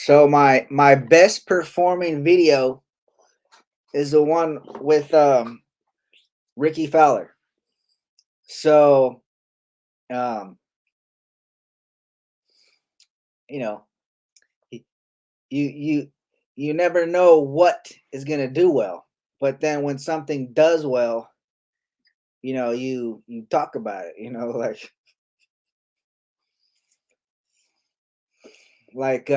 So my best performing video is the one with Ricky Fowler. So um you know y- you you never know what is going to do well, but then when something does well, you talk about it, like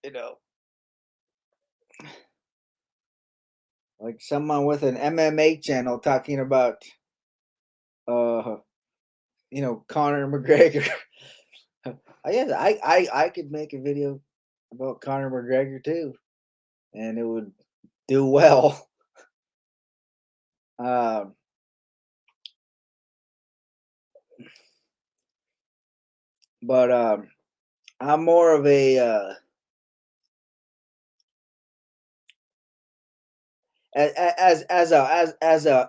you know like someone with an MMA channel talking about uh Conor McGregor. I guess I could make a video about Conor McGregor too, and it would do well. Um, but I'm more of a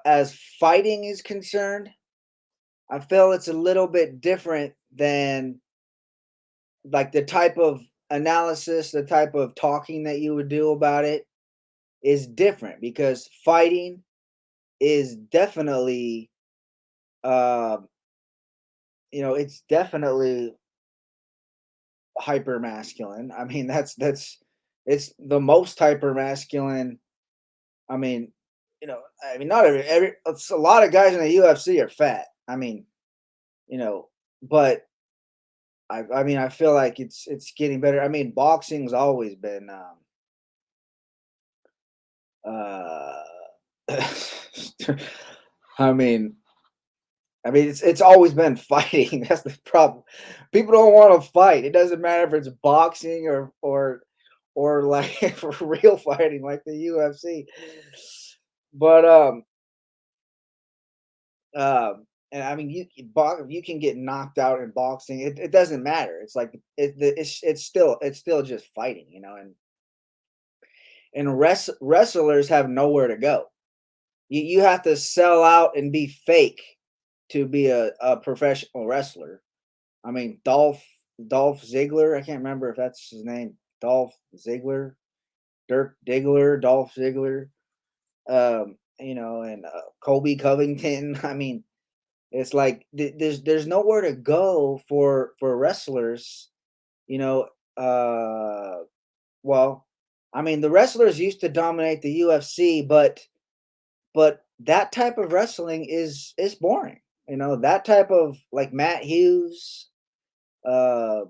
as fighting is concerned. I feel it's a little bit different than like the type of analysis, the type of talking that you would do about it is different because fighting is definitely uh, it's definitely hyper masculine. I mean, that's it's the most hyper masculine. I mean, not every it's a lot of guys in the UFC are fat. I mean, but I mean, I feel like it's getting better. I mean, boxing's always been uh I mean, it's always been fighting. That's the problem. People don't want to fight. It doesn't matter if it's boxing or like real fighting like the UFC. But and I mean you can get knocked out in boxing. It doesn't matter. It's like it's still just fighting, and wrestlers have nowhere to go. You have to sell out and be fake to be a professional wrestler. I mean, Dolph Ziggler, I can't remember if that's his name. Dolph Ziggler, Dirk Diggler, Dolph Ziggler, and Kobe Covington. I mean, it's like there's nowhere to go for wrestlers, you know. Well, I mean, the wrestlers used to dominate the UFC, but that type of wrestling is boring. That type of like Matt Hughes, uh,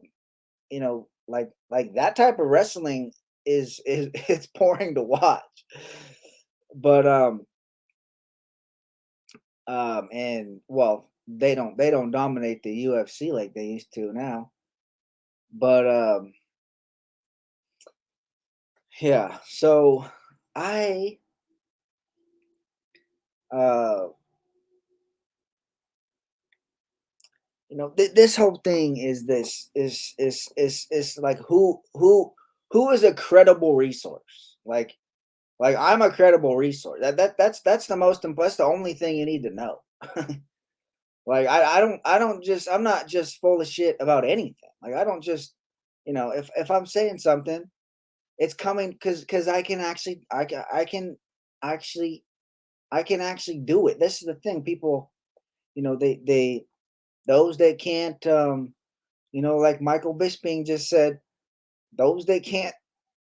like that type of wrestling is it's boring to watch. But and well, they don't dominate the UFC like they used to now. But yeah, so I uh this whole thing is this is like who is a credible resource? Like I'm a credible resource. That's the that's the only thing you need to know. Like I'm not just full of shit about anything. Like I don't just if I'm saying something, it's coming because actually I can actually do it. This is the thing. People, they those that can't like Michael Bisping just said, those that can't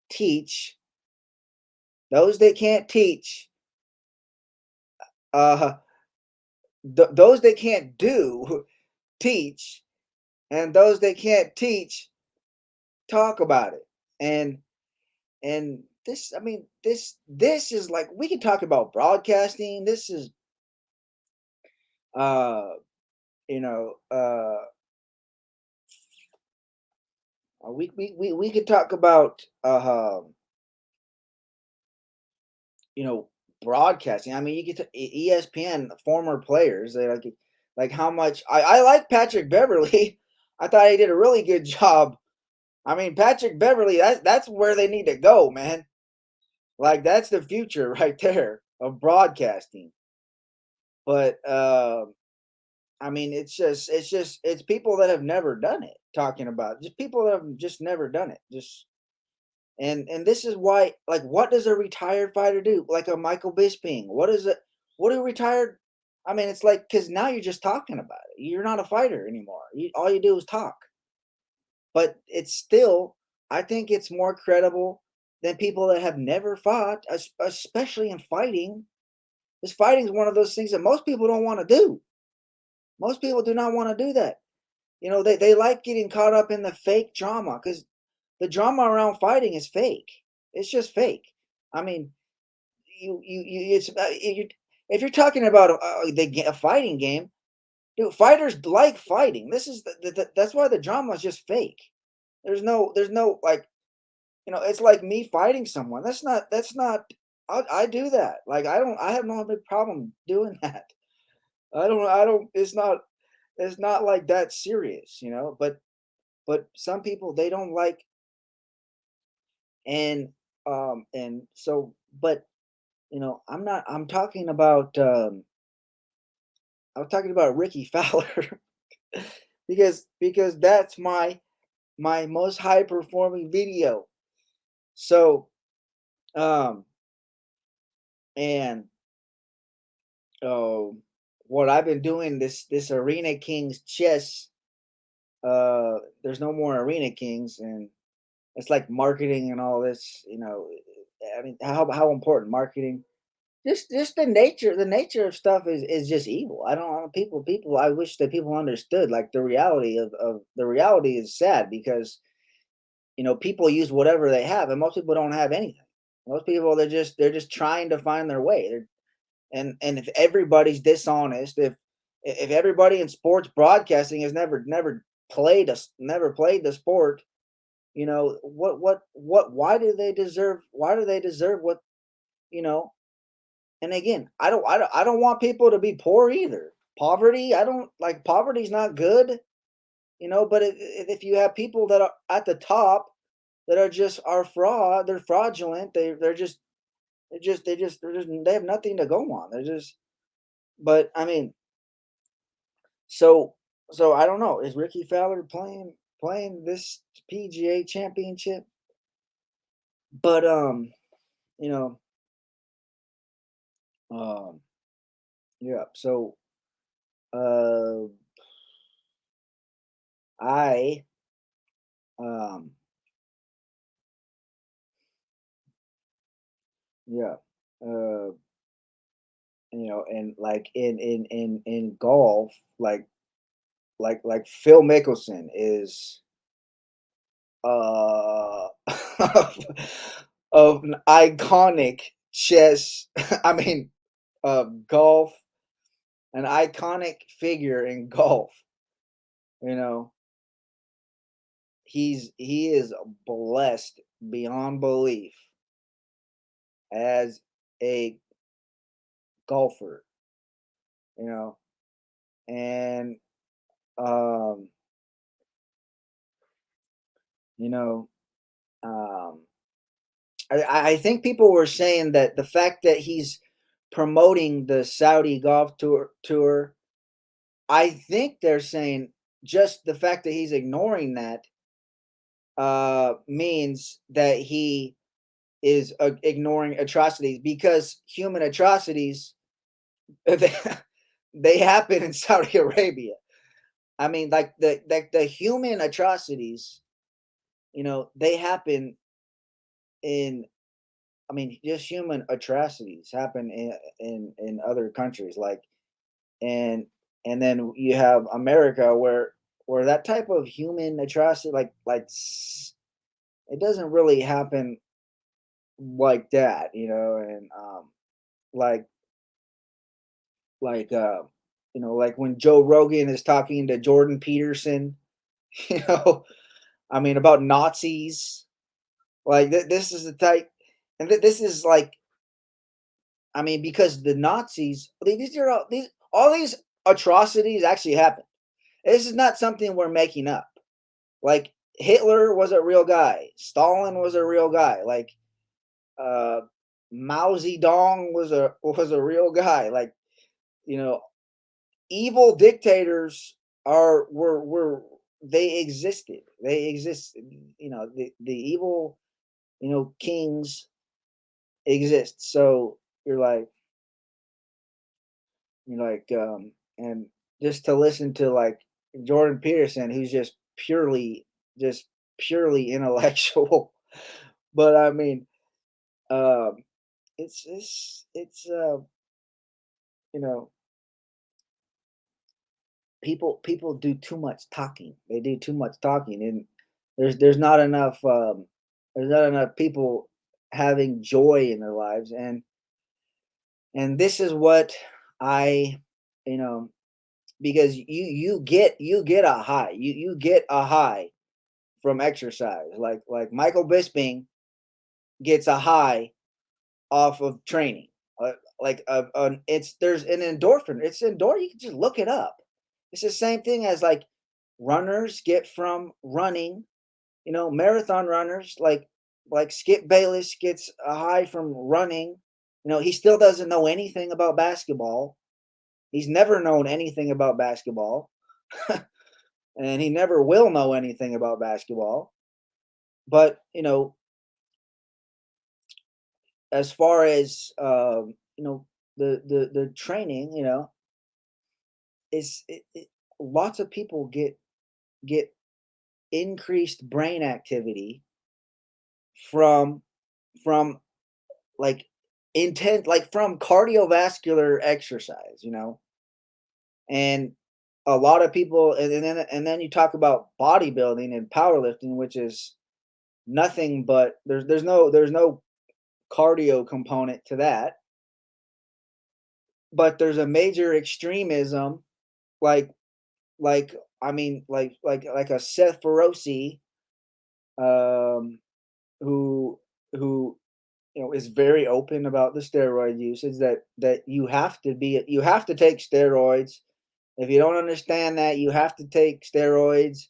teach, those that can't teach, uh those that can't do teach, and those that can't teach talk about it. And this, I mean, this is like we can talk about broadcasting. This is uh you know we could talk about you know broadcasting. I mean, you get to ESPN former players. They like how much I like Patrick Beverly. I thought he did a really good job. I mean, Patrick Beverly, that's where they need to go, man. Like that's the future right there of broadcasting. But I mean, it's people that have never done it talking about it. Just people that have just never done it. Just and this is why, like, what does a retired fighter do? Like a Michael Bisping. What is it? What do retired? I mean, it's like because now you're just talking about it. You're not a fighter anymore. All you do is talk. But it's still, I think it's more credible than people that have never fought, especially in fighting. Because fighting is one of those things that most people don't want to do. Most people do not want to do that. They like getting caught up in the fake drama because the drama around fighting is fake. It's just fake. I mean, it's if you're talking about a fighting game, dude, fighters like fighting. This is that's why the drama is just fake. There's no like it's like me fighting someone. That's not. I do that. Like I have no big problem doing that. I don't. It's not like that serious. But some people they don't like and so but I'm talking about I'm talking about Ricky Fowler because that's my most high performing video. So um and oh what I've been doing this Arena Kings chess there's no more Arena Kings and it's like marketing and all this. I mean how important marketing just the nature of stuff is just evil. I don't know people I wish that people understood like the reality of the reality is sad because people use whatever they have and most people don't have anything. Most people they're just trying to find their way. And if everybody's dishonest, if everybody in sports broadcasting has never played the sport, what why do they deserve what you know and again I don't want people to be poor either. Poverty, I don't like poverty's not good, but if you have people that are at the top that they're fraudulent, they have nothing to go on. But I mean, so I don't know. Is Ricky Fowler playing this PGA championship? But you know, um, yeah. So uh, I um, yeah. Uh, and like in golf, like Phil Mickelson is uh of an iconic chess. I mean, golf, an iconic figure in golf. You know, he is blessed beyond belief as a golfer. You know, and um, you know, um, I think people were saying that the fact that he's promoting the Saudi golf tour, I think they're saying just the fact that he's ignoring that means that he is ignoring atrocities because human atrocities they, they happen in Saudi Arabia. I mean, like the human atrocities, they happen in. I mean, just human atrocities happen in other countries, like and and then you have America where that type of human atrocity, it doesn't really happen like that. And like like like when Joe Rogan is talking to Jordan Peterson, you know, I mean about Nazis, like this is the type, and this is like, I mean, because the Nazis, these are all these atrocities actually happened. This is not something we're making up. Like Hitler was a real guy, Stalin was a real guy, like uh, Mao Zedong was a real guy. Like you know, evil dictators are were they existed. They existed. The evil, kings exist. So you're like and just to listen to like Jordan Peterson, who's just purely intellectual. But I mean, um, it's you know people do too much talking. They do too much talking, and there's not enough people having joy in their lives, and this is what I you know because you get a high you get a high from exercise, like Michael Bisping gets a high off of training. It's there's an endorphin. It's endorphin. You can just look it up. It's the same thing as like runners get from running. Marathon runners like Skip Bayless gets a high from running. He still doesn't know anything about basketball. He's never known anything about basketball, and he never will know anything about basketball. But as far as the training, lots of people get increased brain activity from from like from cardiovascular exercise, and a lot of people, and then you talk about bodybuilding and powerlifting, which is nothing but there's no cardio component to that, but there's a major extremism, like I mean, like a Seth Ferosi, um, who who is very open about the steroid usage, that you have to take steroids. If you don't understand that, you have to take steroids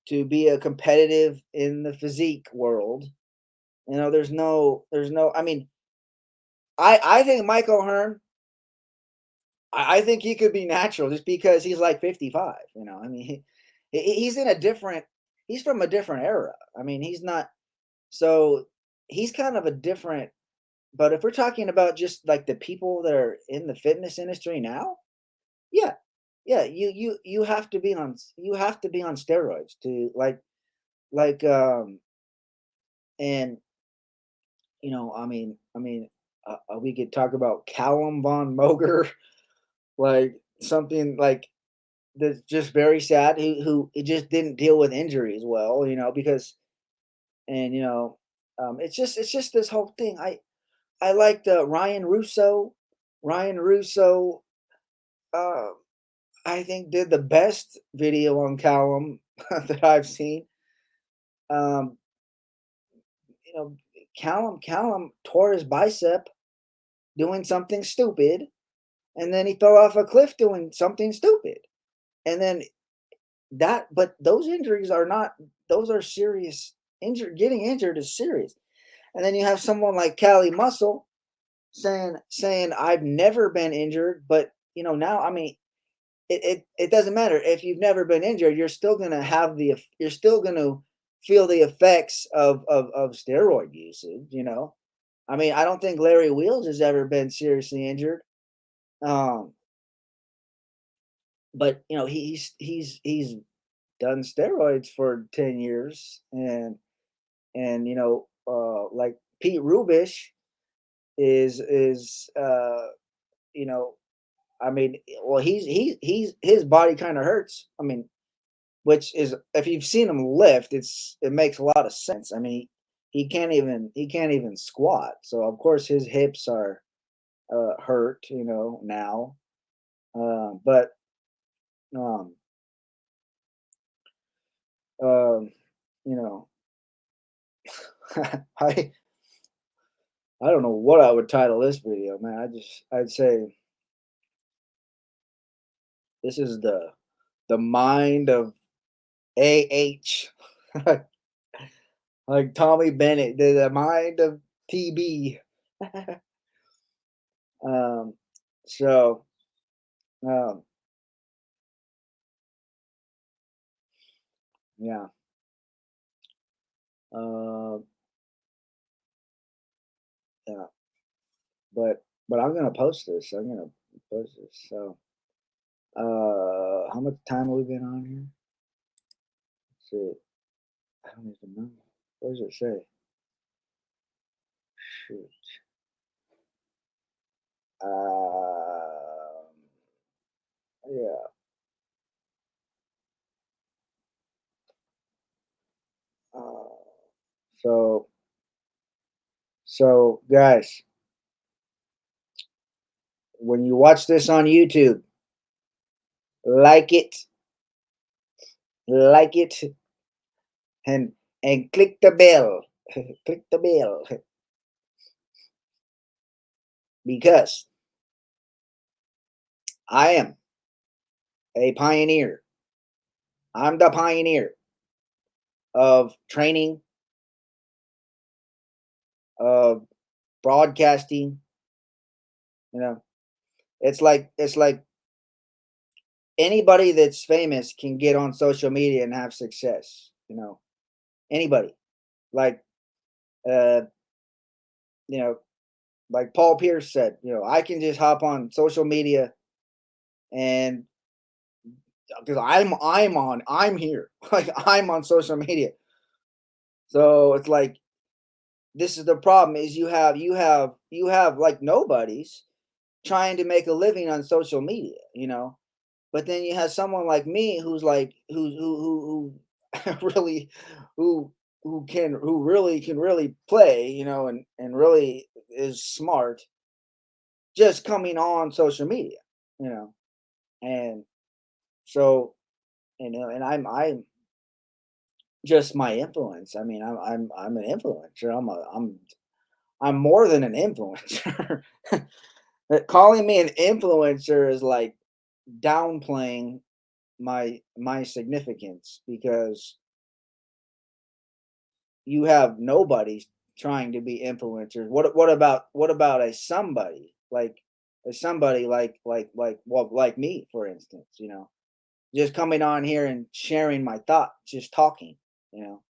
to be a competitive in the physique world. There's no. I mean, I think Michael Hearn. I think he could be natural just because he's like 55. I mean, he's in a different. He's from a different era. I mean, he's not. So he's kind of a different. But if we're talking about just like the people that are in the fitness industry now, yeah, yeah, you have to be on steroids to like and we could talk about Callum von Moger, like something like that's just very sad. Who it just didn't deal with injuries well, because and it's just this whole thing. I liked Ryan Russo. Ryan Russo, uh, I think, did the best video on Callum that I've seen. Um, you know, Callum tore his bicep doing something stupid, and then he fell off a cliff doing something stupid. And then but those injuries are not; those are serious. Getting injured is serious. And then you have someone like Callie Muscle saying I've never been injured, but now, I mean, it doesn't matter if you've never been injured. You're still gonna feel the effects of steroid usage. I mean, I don't think Larry Wheels has ever been seriously injured. Um, but he's done steroids for 10 years, and like Pete Rubish is you know I mean, well, he's his body kind of hurts. I mean, which is, if you've seen him lift, it makes a lot of sense. I mean, he can't even squat. So of course his hips are hurt, now. But um um you know I I don't know what I would title this video, man. I'd say this is the mind of AH. Like Tommy Bennett, the mind of TB. um, so, um, Yeah. Uh, yeah. But I'm gonna post this. I'm gonna post this. So, how much time have we been on here? Let's see. I don't even know. What does it say? Shoot. Um, yeah. Uh, so, so guys, when you watch this on YouTube, like it, like it, and click the bell, click the bell, because I am a pioneer. I'm the pioneer of training, of broadcasting. You know, it's like anybody that's famous can get on social media and have success. Anybody. Like uh, you know, like Paul Pierce said, I can just hop on social media and because I'm here. Like I'm on social media. So it's like this is the problem is you have like nobodies trying to make a living on social media. But then you have someone like me who's like who really who who really can play, and really is smart just coming on social media, you know. And so, and I'm just my influence. I mean, I'm an influencer. I'm more than an influencer. Calling me an influencer is like downplaying my significance because you have nobody trying to be influencers. What about a somebody like me, for instance, just coming on here and sharing my thoughts, just talking, you know.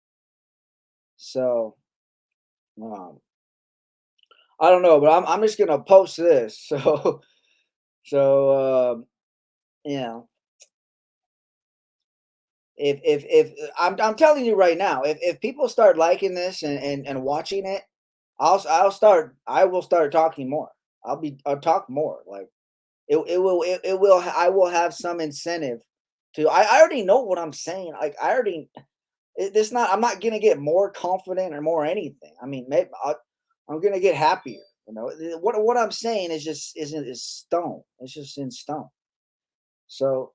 So um I don't know, but I'm just gonna post this. So you know, if I'm telling you right now, if people start liking this and watching it, I will start talking more. I'll talk more. Like it will I will have some incentive to I already know what I'm saying. Like I already it's not I'm not gonna get more confident or more anything. I mean, maybe I'm gonna get happier. What I'm saying is just isn't is stone. It's just in stone. So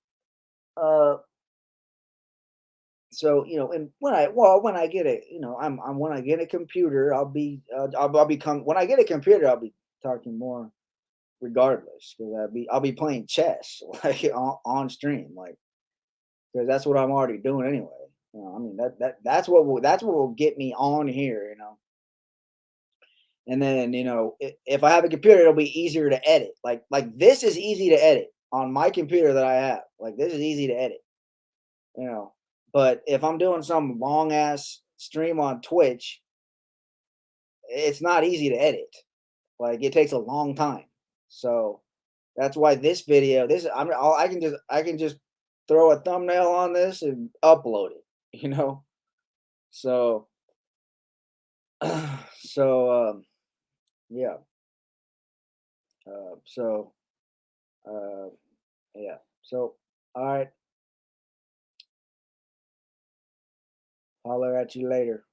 uh and when I get it, I'm when I get a computer, I'll become when I get a computer, I'll be talking more regardless because I'll be playing chess like on stream, like because that's what I'm already doing anyway. I mean that's what will get me on here. And then if I have a computer, it'll be easier to edit. Like this is easy to edit on my computer that I have. Like this is easy to edit. you know. But if I'm doing some long ass stream on Twitch, it's not easy to edit. Like it takes a long time. So that's why this video, I can just throw a thumbnail on this and upload it. You know. So so yeah. So uh, yeah. So all right. Holler at you later.